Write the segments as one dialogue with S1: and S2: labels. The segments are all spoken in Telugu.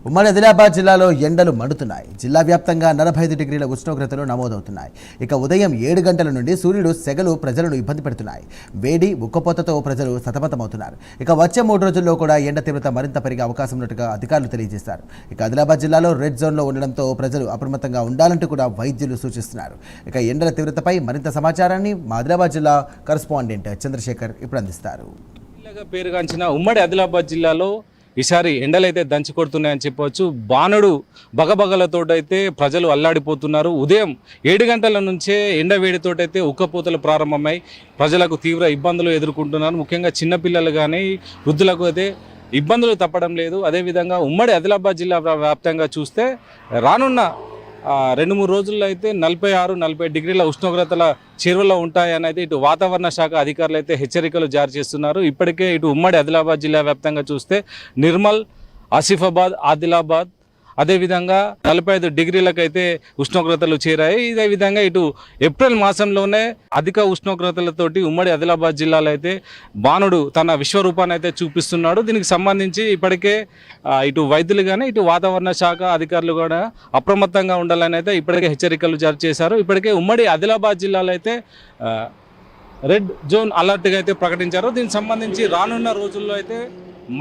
S1: ఉమ్మడి ఆదిలాబాద్ జిల్లాలో ఎండలు మండుతున్నాయి. జిల్లా వ్యాప్తంగా 45 డిగ్రీల ఉష్ణోగ్రతలు నమోదవుతున్నాయి. ఇక ఉదయం 7 గంటల నుండి సూర్యుడు సెగలు ప్రజలను ఇబ్బంది పెడుతున్నాయి. వేడి ఉక్కపోతతో ప్రజలు సతమతమవుతున్నారు. ఇక వచ్చే 3 రోజుల్లో కూడా ఎండ తీవ్రత మరింత పెరిగే అవకాశం ఉన్నట్టుగా అధికారులు తెలియజేశారు. ఇక ఆదిలాబాద్ జిల్లాలో రెడ్ జోన్లో ఉండడంతో ప్రజలు అప్రమత్తంగా ఉండాలంటూ కూడా వైద్యులు సూచిస్తున్నారు. ఇక ఎండల తీవ్రతపై మరింత సమాచారాన్ని మా ఆదిలాబాద్ జిల్లా కరెస్పాండెంట్ చంద్రశేఖర్ ఇప్పుడు అందిస్తారు.
S2: పేరుగాంచిన ఉమ్మడి ఆదిలాబాద్ జిల్లాలో ఈసారి ఎండలైతే దంచి కొడుతున్నాయని చెప్పవచ్చు. బాణుడు బగబగలతోటైతే ప్రజలు అల్లాడిపోతున్నారు. ఉదయం 7 గంటల నుంచే ఎండ వేడితోటైతే ఉక్కపోతలు ప్రారంభమై ప్రజలకు తీవ్ర ఇబ్బందులు ఎదుర్కొంటున్నారు. ముఖ్యంగా చిన్నపిల్లలు కానీ వృద్ధులకు అయితే ఇబ్బందులు తప్పడం లేదు. అదేవిధంగా ఉమ్మడి ఆదిలాబాద్ జిల్లా వ్యాప్తంగా చూస్తే రానున్న 2-3 రోజుల్లో అయితే 46-40 డిగ్రీల ఉష్ణోగ్రతల చేరువలో ఉంటాయని అయితే ఇటు వాతావరణ శాఖ అధికారులు అయితే హెచ్చరికలు జారీ చేస్తున్నారు. ఇప్పటికే ఇటు ఉమ్మడి ఆదిలాబాద్ జిల్లా వ్యాప్తంగా చూస్తే నిర్మల్, ఆసిఫాబాద్, ఆదిలాబాద్ అదేవిధంగా 45 డిగ్రీలకైతే ఉష్ణోగ్రతలు చేరాయి. ఇదే విధంగా ఇటు ఏప్రిల్ మాసంలోనే అధిక ఉష్ణోగ్రతలతోటి ఉమ్మడి ఆదిలాబాద్ జిల్లాలో అయితే బాణుడు తన విశ్వరూపాన్ని అయితే చూపిస్తున్నాడు. దీనికి సంబంధించి ఇప్పటికే ఇటు వైద్యులు కానీ ఇటు వాతావరణ శాఖ అధికారులు కూడా అప్రమత్తంగా ఉండాలని అయితే ఇప్పటికే హెచ్చరికలు జారీ చేశారు. ఇప్పటికే ఉమ్మడి ఆదిలాబాద్ జిల్లాలో అయితే రెడ్ జోన్ అలర్ట్గా అయితే ప్రకటించారు. దీనికి సంబంధించి రానున్న రోజుల్లో అయితే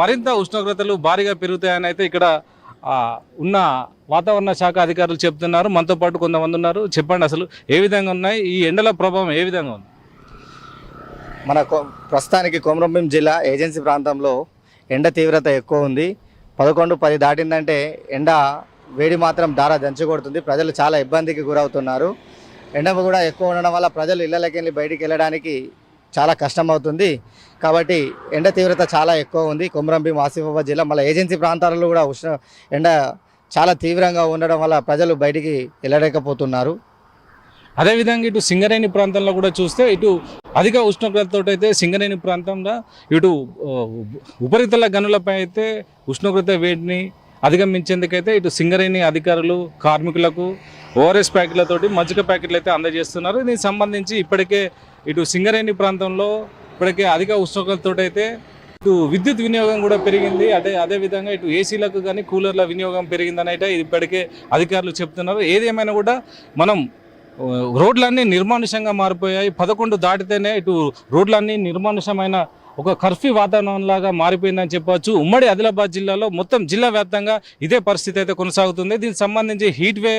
S2: మరింత ఉష్ణోగ్రతలు భారీగా పెరుగుతాయని అయితే ఇక్కడ ఉన్న వాతావరణ శాఖ అధికారులు చెప్తున్నారు. మనతో పాటు కొంతమంది ఉన్నారు. చెప్పండి, అసలు ఏ విధంగా ఉన్నాయి, ఈ ఎండల ప్రభావం ఏ విధంగా ఉంది?
S3: మన ప్రస్తుతానికి కొమరంభీం జిల్లా ఏజెన్సీ ప్రాంతంలో ఎండ తీవ్రత ఎక్కువ ఉంది. 11-10 దాటిందంటే ఎండ వేడి మాత్రం దంచుకొడుతుంది. ప్రజలు చాలా ఇబ్బందికి గురవుతున్నారు. ఎండ కూడా ఎక్కువ ఉండడం వల్ల ప్రజలు ఇళ్లకి వెళ్ళి బయటికి వెళ్ళడానికి చాలా కష్టమవుతుంది. కాబట్టి ఎండ తీవ్రత చాలా ఎక్కువ ఉంది కొమరంభీం, ఆసిఫాబాద్ జిల్లా. మళ్ళీ ఏజెన్సీ ప్రాంతాలలో కూడా ఎండ చాలా తీవ్రంగా ఉండడం వల్ల ప్రజలు బయటికి వెళ్ళలేకపోతున్నారు.
S2: అదేవిధంగా ఇటు సింగరేణి ప్రాంతంలో కూడా చూస్తే ఇటు అధిక ఉష్ణోగ్రతతో అయితే సింగరేణి ప్రాంతంలో ఇటు ఉపరితల గనులపై అయితే ఉష్ణోగ్రత వేడిని అధిగమించేందుకైతే ఇటు సింగరేణి అధికారులు కార్మికులకు ఓఆర్ఎస్ ప్యాకెట్లతోటి మజ్జిగ ప్యాకెట్లు అయితే అందజేస్తున్నారు. దీనికి సంబంధించి ఇప్పటికే ఇటు సింగరేణి ప్రాంతంలో ఇప్పటికే అధిక ఉష్ణోగ్రతతో అయితే ఇటు విద్యుత్ వినియోగం కూడా పెరిగింది. అదేవిధంగా ఇటు ఏసీలకు కానీ కూలర్ల వినియోగం పెరిగిందని అయితే ఇప్పటికే అధికారులు చెప్తున్నారు. ఏదేమైనా కూడా మనం రోడ్లన్నీ నిర్మానుషంగా మారిపోయాయి. 11 దాటితేనే ఇటు రోడ్లన్నీ నిర్మానుషమైన ఒక కర్ఫ్యూ వాతావరణంలాగా మారిపోయిందని చెప్పవచ్చు. ఉమ్మడి ఆదిలాబాద్ జిల్లాలో మొత్తం జిల్లా వ్యాప్తంగా ఇదే పరిస్థితి అయితే కొనసాగుతుంది. దీనికి సంబంధించి హీట్ వే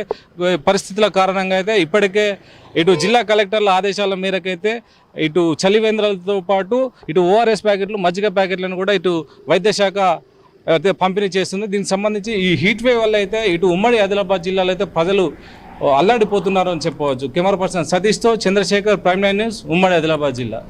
S2: పరిస్థితుల కారణంగా అయితే ఇప్పటికే ఇటు జిల్లా కలెక్టర్ల ఆదేశాల మేరకైతే ఇటు చలివేంద్రాలతో పాటు ఇటు ఓఆర్ఎస్ ప్యాకెట్లు, మజ్జిగ ప్యాకెట్లను కూడా ఇటు వైద్య శాఖ అయితే పంపిణీ చేస్తుంది. దీనికి సంబంధించి ఈ హీట్ వే వల్ల అయితే ఇటు ఉమ్మడి ఆదిలాబాద్ జిల్లాలో అయితే ప్రజలు అల్లాడిపోతున్నారు అని చెప్పవచ్చు. కెమెరా పర్సన్ సతీష్తో చంద్రశేఖర్, ప్రైమ్9 న్యూస్, ఉమ్మడి ఆదిలాబాద్ జిల్లా.